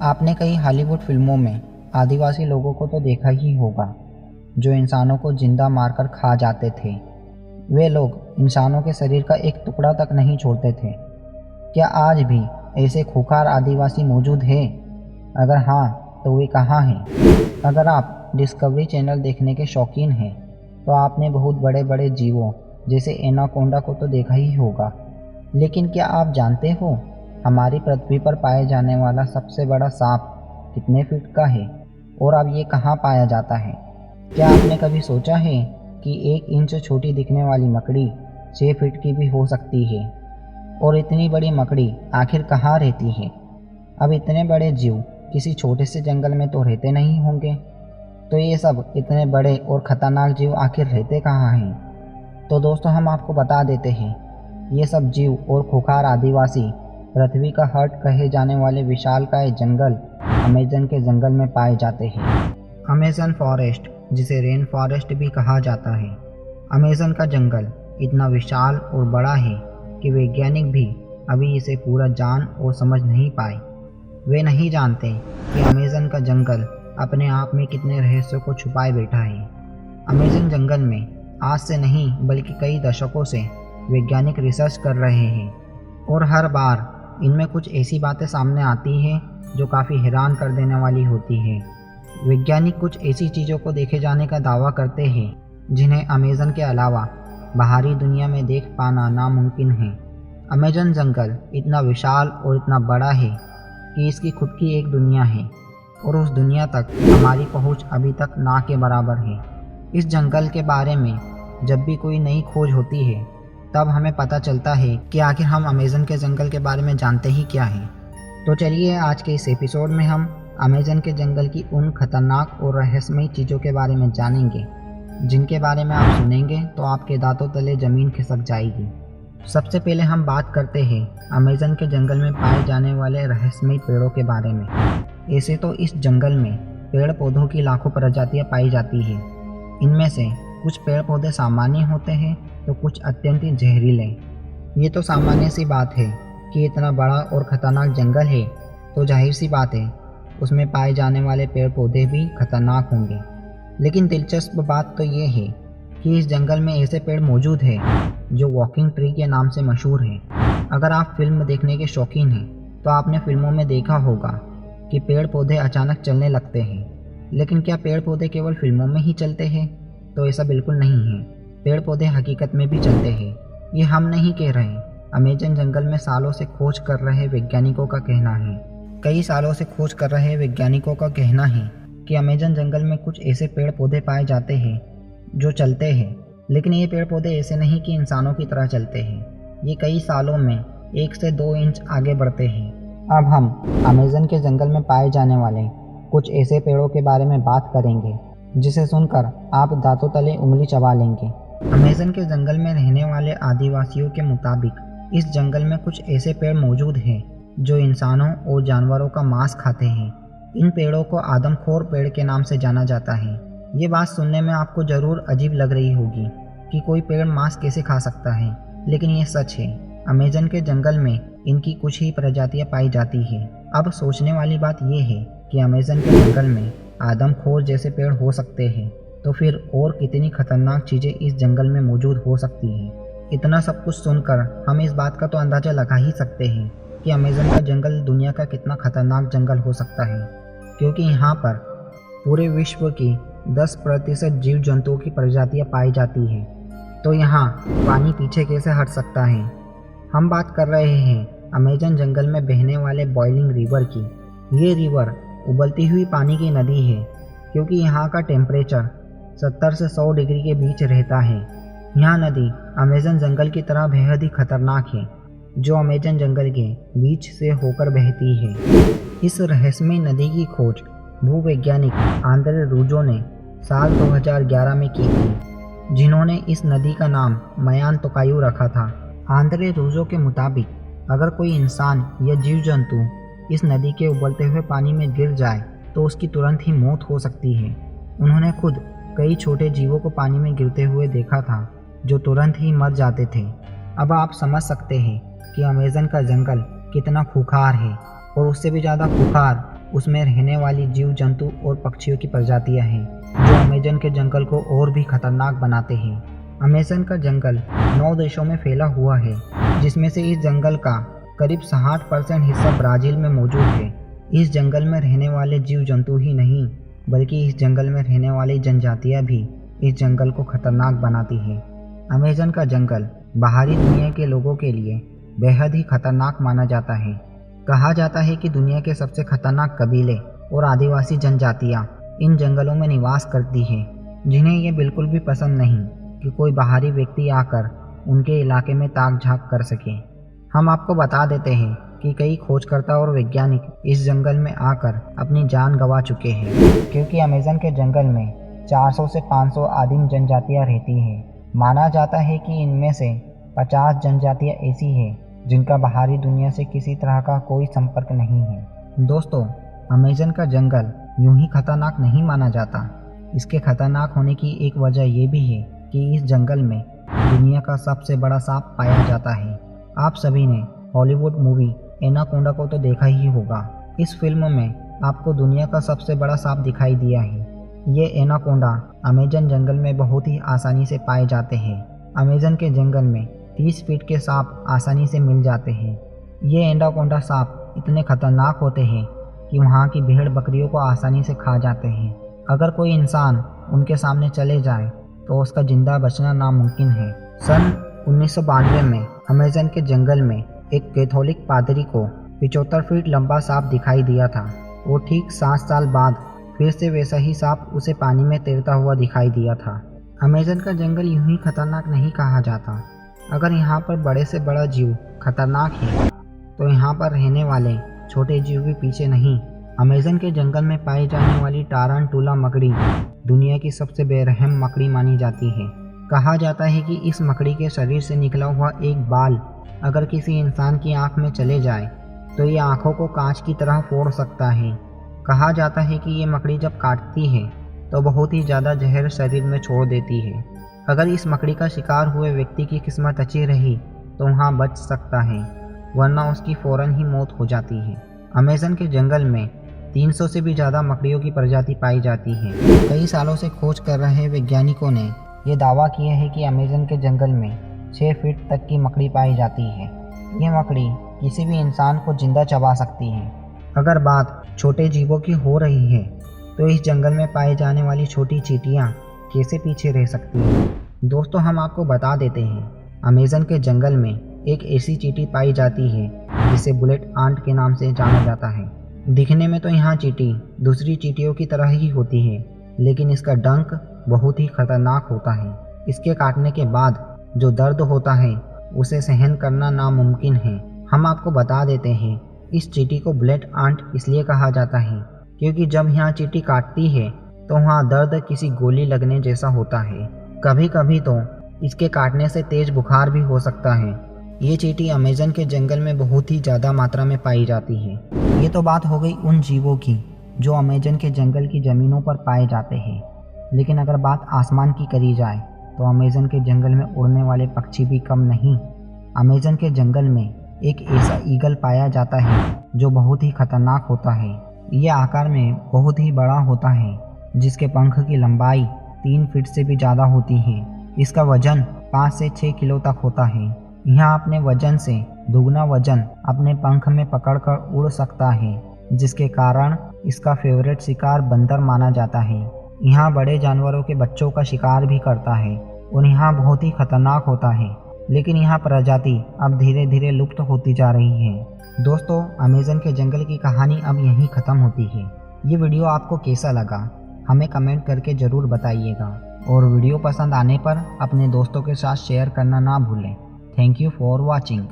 आपने कई हॉलीवुड फिल्मों में आदिवासी लोगों को तो देखा ही होगा, जो इंसानों को जिंदा मारकर खा जाते थे। वे लोग इंसानों के शरीर का एक टुकड़ा तक नहीं छोड़ते थे। क्या आज भी ऐसे खूंखार आदिवासी मौजूद हैं? अगर हाँ, तो वे कहाँ हैं? अगर आप डिस्कवरी चैनल देखने के शौकीन हैं, तो आपने बहुत बड़े बड़े जीवों जैसे एनाकोंडा को तो देखा ही होगा। लेकिन क्या आप जानते हो, हमारी पृथ्वी पर पाए जाने वाला सबसे बड़ा सांप कितने फीट का है? और अब ये कहाँ पाया जाता है? क्या आपने कभी सोचा है कि 1 इंच छोटी दिखने वाली मकड़ी 6 फीट की भी हो सकती है? और इतनी बड़ी मकड़ी आखिर कहाँ रहती है? अब इतने बड़े जीव किसी छोटे से जंगल में तो रहते नहीं होंगे, तो ये सब इतने बड़े और ख़तरनाक जीव आखिर रहते कहाँ हैं? तो दोस्तों, हम आपको बता देते हैं, ये सब जीव और खूंखार आदिवासी पृथ्वी का हार्ट कहे जाने वाले विशालकाय जंगल अमेज़न के जंगल में पाए जाते हैं। अमेज़न फॉरेस्ट, जिसे रेन फॉरेस्ट भी कहा जाता है। अमेज़न का जंगल इतना विशाल और बड़ा है कि वैज्ञानिक भी अभी इसे पूरा जान और समझ नहीं पाए। वे नहीं जानते कि अमेज़न का जंगल अपने आप में कितने रहस्यों को छुपाए बैठा है। अमेज़न जंगल में आज से नहीं बल्कि कई दशकों से वैज्ञानिक रिसर्च कर रहे हैं, और हर बार इनमें कुछ ऐसी बातें सामने आती हैं जो काफ़ी हैरान कर देने वाली होती है। वैज्ञानिक कुछ ऐसी चीज़ों को देखे जाने का दावा करते हैं जिन्हें अमेज़न के अलावा बाहरी दुनिया में देख पाना नामुमकिन है। अमेज़न जंगल इतना विशाल और इतना बड़ा है कि इसकी खुद की एक दुनिया है, और उस दुनिया तक हमारी पहुंच अभी तक ना के बराबर है। इस जंगल के बारे में जब भी कोई नई खोज होती है, तब हमें पता चलता है कि आखिर हम अमेज़न के जंगल के बारे में जानते ही क्या हैं। तो चलिए, आज के इस एपिसोड में हम अमेज़न के जंगल की उन खतरनाक और रहस्यमयी चीज़ों के बारे में जानेंगे, जिनके बारे में आप सुनेंगे तो आपके दांतों तले ज़मीन खिसक जाएगी। सबसे पहले हम बात करते हैं अमेज़न के जंगल में पाए जाने वाले रहस्यमयी पेड़ों के बारे में। ऐसे तो इस जंगल में पेड़ पौधों की लाखों प्रजातियां पाई जाती हैं। इनमें से कुछ पेड़ पौधे सामान्य होते हैं तो कुछ अत्यंत ही जहरीले। ये तो सामान्य सी बात है कि इतना बड़ा और ख़तरनाक जंगल है, तो जाहिर सी बात है उसमें पाए जाने वाले पेड़ पौधे भी खतरनाक होंगे। लेकिन दिलचस्प बात तो ये है कि इस जंगल में ऐसे पेड़ मौजूद हैं जो वॉकिंग ट्री के नाम से मशहूर हैं। अगर आप फिल्म देखने के शौकीन हैं, तो आपने फिल्मों में देखा होगा कि पेड़ पौधे अचानक चलने लगते हैं। लेकिन क्या पेड़ पौधे केवल फिल्मों में ही चलते हैं? तो ऐसा बिल्कुल नहीं है। पेड़ पौधे हकीकत में भी चलते हैं। ये हम नहीं कह रहे। अमेज़न जंगल में सालों से खोज कर रहे वैज्ञानिकों का कहना है कई सालों से खोज कर रहे वैज्ञानिकों का कहना है कि अमेज़न जंगल में कुछ ऐसे पेड़ पौधे पाए जाते हैं जो चलते हैं। लेकिन ये पेड़ पौधे ऐसे नहीं कि इंसानों की तरह चलते हैं। ये कई सालों में 1 से 2 इंच आगे बढ़ते हैं। अब हम अमेज़न के जंगल में पाए जाने वाले कुछ ऐसे पेड़ों के बारे में बात करेंगे जिसे सुनकर आप दांतों तले उंगली चबा लेंगे। अमेज़न के जंगल में रहने वाले आदिवासियों के मुताबिक इस जंगल में कुछ ऐसे पेड़ मौजूद हैं जो इंसानों और जानवरों का मांस खाते हैं। इन पेड़ों को आदमखोर पेड़ के नाम से जाना जाता है। ये बात सुनने में आपको ज़रूर अजीब लग रही होगी कि कोई पेड़ मांस कैसे खा सकता है, लेकिन ये सच है। अमेज़न के जंगल में इनकी कुछ ही प्रजातियां पाई जाती है। अब सोचने वाली बात यह है कि अमेज़न के जंगल में आदमखोर जैसे पेड़ हो सकते हैं, तो फिर और कितनी खतरनाक चीज़ें इस जंगल में मौजूद हो सकती हैं। इतना सब कुछ सुनकर हम इस बात का तो अंदाज़ा लगा ही सकते हैं कि अमेज़न का जंगल दुनिया का कितना खतरनाक जंगल हो सकता है, क्योंकि यहाँ पर पूरे विश्व की 10% जीव जंतुओं की प्रजातियाँ पाई जाती हैं। तो यहाँ पानी पीछे कैसे हट सकता है? हम बात कर रहे हैं अमेज़न जंगल में बहने वाले बॉइलिंग रिवर की। ये रिवर उबलती हुई पानी की नदी है, क्योंकि यहाँ का टेम्परेचर 70 से 100 डिग्री के बीच रहता है। यह नदी अमेज़न जंगल की तरह बेहद ही खतरनाक है, जो अमेज़न जंगल के बीच से होकर बहती है। इस रहस्यमयी नदी की खोज भूवैज्ञानिक आंद्रे रूजो ने साल 2011 में की थी, जिन्होंने इस नदी का नाम मयान तोकायू रखा था। आंद्रे रूजो के मुताबिक अगर कोई इंसान या जीव जंतु इस नदी के उबलते हुए पानी में गिर जाए तो उसकी तुरंत ही मौत हो सकती है। उन्होंने खुद कई छोटे जीवों को पानी में गिरते हुए देखा था जो तुरंत ही मर जाते थे। अब आप समझ सकते हैं कि अमेज़न का जंगल कितना खूंखार है, और उससे भी ज़्यादा खूंखार उसमें रहने वाली जीव जंतु और पक्षियों की प्रजातियां हैं जो अमेज़न के जंगल को और भी खतरनाक बनाते हैं। अमेज़न का जंगल 9 देशों में फैला हुआ है, जिसमें से इस जंगल का करीब 60% हिस्सा ब्राज़ील में मौजूद है। इस जंगल में रहने वाले जीव जंतु ही नहीं, बल्कि इस जंगल में रहने वाली जनजातियां भी इस जंगल को खतरनाक बनाती हैं। अमेज़न का जंगल बाहरी दुनिया के लोगों के लिए बेहद ही खतरनाक माना जाता है। कहा जाता है कि दुनिया के सबसे खतरनाक कबीले और आदिवासी जनजातियां इन जंगलों में निवास करती हैं, जिन्हें ये बिल्कुल भी पसंद नहीं कि कोई बाहरी व्यक्ति आकर उनके इलाके में ताक झांक कर सके। हम आपको बता देते हैं कि कई खोजकर्ता और वैज्ञानिक इस जंगल में आकर अपनी जान गंवा चुके हैं, क्योंकि अमेज़न के जंगल में 400 से 500 आदिम जनजातियां रहती हैं। माना जाता है कि इनमें से 50 जनजातियां ऐसी हैं जिनका बाहरी दुनिया से किसी तरह का कोई संपर्क नहीं है। दोस्तों, अमेज़न का जंगल यूं ही खतरनाक नहीं माना जाता। इसके खतरनाक होने की एक वजह ये भी है कि इस जंगल में दुनिया का सबसे बड़ा सांप पाया जाता है। आप सभी ने हॉलीवुड मूवी एनाकोंडा को तो देखा ही होगा। इस फिल्म में आपको दुनिया का सबसे बड़ा सांप दिखाई दिया है। ये एनाकोंडा अमेज़न जंगल में बहुत ही आसानी से पाए जाते हैं। अमेज़न के जंगल में 30 फीट के सांप आसानी से मिल जाते हैं। ये एनाकोंडा सांप इतने खतरनाक होते हैं कि वहाँ की भेड़ बकरियों को आसानी से खा जाते हैं। अगर कोई इंसान उनके सामने चले जाए तो उसका जिंदा बचना नामुमकिन है। सन 1992 में अमेज़न के जंगल में एक कैथोलिक पादरी को 75 फीट लंबा सांप दिखाई दिया था। वो ठीक 7 साल बाद फिर से वैसा ही सांप उसे पानी में तैरता हुआ दिखाई दिया था। अमेज़न का जंगल यूं ही खतरनाक नहीं कहा जाता। अगर यहाँ पर बड़े से बड़ा जीव खतरनाक है तो यहाँ पर रहने वाले छोटे जीव भी पीछे नहीं। अमेज़न के जंगल में पाई जाने वाली टारंटुला मकड़ी दुनिया की सबसे बेरहम मकड़ी मानी जाती है। कहा जाता है कि इस मकड़ी के शरीर से निकला हुआ एक बाल अगर किसी इंसान की आंख में चले जाए तो ये आंखों को कांच की तरह फोड़ सकता है। कहा जाता है कि ये मकड़ी जब काटती है तो बहुत ही ज़्यादा जहर शरीर में छोड़ देती है। अगर इस मकड़ी का शिकार हुए व्यक्ति की किस्मत अच्छी रही तो वहाँ बच सकता है, वरना उसकी फ़ौरन ही मौत हो जाती है। अमेज़न के जंगल में 300 से भी ज़्यादा मकड़ियों की प्रजाति पाई जाती है। कई सालों से खोज कर रहे वैज्ञानिकों ने ये दावा किया है कि अमेज़न के जंगल में 6 फीट तक की मकड़ी पाई जाती है। ये मकड़ी किसी भी इंसान को जिंदा चबा सकती है। अगर बात छोटे जीवों की हो रही है तो इस जंगल में पाई जाने वाली छोटी चींटियाँ कैसे पीछे रह सकती हैं। दोस्तों, हम आपको बता देते हैं, अमेज़न के जंगल में एक ऐसी चींटी पाई जाती है जिसे बुलेट आंट के नाम से जाना जाता है। दिखने में तो यहाँ चींटी दूसरी चींटियों की तरह ही होती है, लेकिन इसका डंक बहुत ही खतरनाक होता है। इसके काटने के बाद जो दर्द होता है उसे सहन करना नामुमकिन है। हम आपको बता देते हैं, इस चींटी को बुलेट आंट इसलिए कहा जाता है क्योंकि जब यहाँ चींटी काटती है तो वहाँ दर्द किसी गोली लगने जैसा होता है। कभी कभी तो इसके काटने से तेज बुखार भी हो सकता है। ये चींटी अमेज़न के जंगल में बहुत ही ज़्यादा मात्रा में पाई जाती है। ये तो बात हो गई उन जीवों की जो अमेज़न के जंगल की ज़मीनों पर पाए जाते हैं, लेकिन अगर बात आसमान की करी जाए तो अमेज़न के जंगल में उड़ने वाले पक्षी भी कम नहीं। अमेज़न के जंगल में एक ऐसा ईगल पाया जाता है जो बहुत ही खतरनाक होता है। ये आकार में बहुत ही बड़ा होता है, जिसके पंख की लंबाई 3 फीट से भी ज़्यादा होती है। इसका वजन 5 से 6 किलो तक होता है। यह अपने वजन से दुगना वजन अपने पंख में पकड़कर उड़ सकता है, जिसके कारण इसका फेवरेट शिकार बंदर माना जाता है। यहाँ बड़े जानवरों के बच्चों का शिकार भी करता है और यहाँ बहुत ही खतरनाक होता है, लेकिन यहाँ प्रजाति अब धीरे धीरे लुप्त होती जा रही है। दोस्तों, अमेज़न के जंगल की कहानी अब यहीं ख़त्म होती है। ये वीडियो आपको कैसा लगा हमें कमेंट करके ज़रूर बताइएगा, और वीडियो पसंद आने पर अपने दोस्तों के साथ शेयर करना ना भूलें। Thank you for watching.